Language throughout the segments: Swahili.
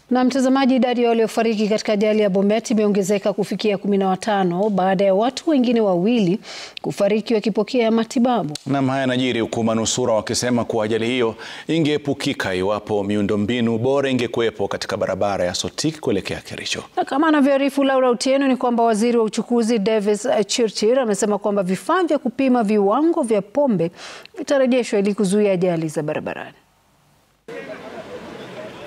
Na mtazamaji, idadi ya waliofariki katika ajali ya Bomet imeongezeka kufikia 15 baada ya watu wengine wawili kufariki wakipokea matibabu. Na haya yanajiri huku manusura wakisema kuwa ajali hiyo ingeepukika iwapo miundombinu bora ingekuwepo katika barabara ya Sotik kuelekea Kericho. Na kama anavyoarifu Laura Otieno ni kwamba waziri wa uchukuzi Davis Chirchir amesema kwamba vifaa vya kupima viwango vya pombe vitarejeshwa ili kuzuia ajali za barabarani.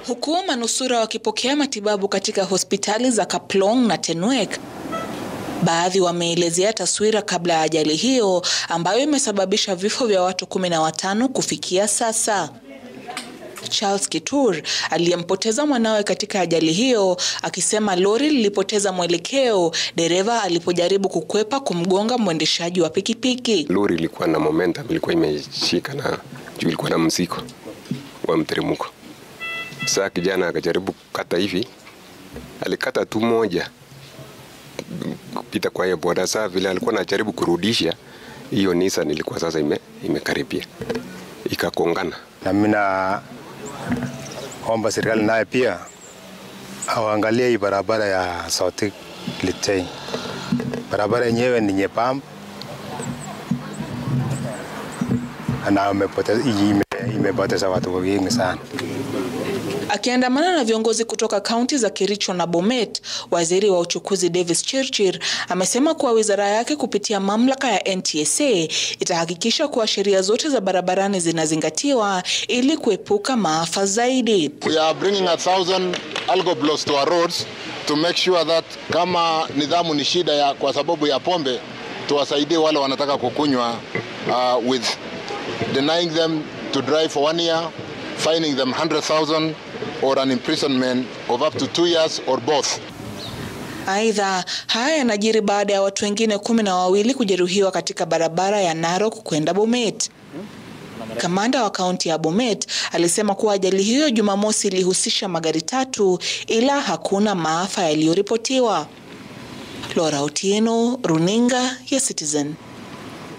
Huku manusura wakipokea matibabu katika hospitali za Kaplong na Tenwek, baadhi wameelezea taswira kabla ya ajali hiyo ambayo imesababisha vifo vya watu 15 kufikia sasa. Charles Kitur aliyempoteza mwanawe katika ajali hiyo akisema lori lilipoteza mwelekeo dereva alipojaribu kukwepa kumgonga mwendeshaji wa pikipiki. Lori ilikuwa na momentum, ilikuwa imeshika na juu ilikuwa na mzigo wa mteremko. Sasa kijana akajaribu kukata hivi, alikata tu moja kupita kwa hiyo boda. Sasa vile alikuwa anajaribu kurudisha hiyo Nissan ilikuwa sasa imekaribia ikakongana. Na mimi naomba serikali naye pia aangalie hii barabara ya Sotik Litei. Barabara yenyewe ni nyembamba na imepoteza watu wengi sana. Akiandamana na viongozi kutoka kaunti za Kericho na Bomet, waziri wa uchukuzi Davis Chirchir amesema kuwa wizara yake kupitia mamlaka ya NTSA itahakikisha kuwa sheria zote za barabarani zinazingatiwa ili kuepuka maafa zaidi. We are bringing 1,000 algo blocks to our roads to make sure that kama nidhamu ni shida kwa sababu ya pombe, tuwasaidie wale wanataka kukunywa with denying them to drive for 1 year, fining them 100,000 or an imprisonment of up to 2 years or both. Aidha, haya yanajiri baada ya watu wengine 12 kujeruhiwa katika barabara ya Narok kwenda Bomet. Kamanda wa kaunti ya Bomet alisema kuwa ajali hiyo Jumamosi ilihusisha magari 3 ila hakuna maafa yaliyoripotiwa. Laura Otieno, Runinga ya Citizen.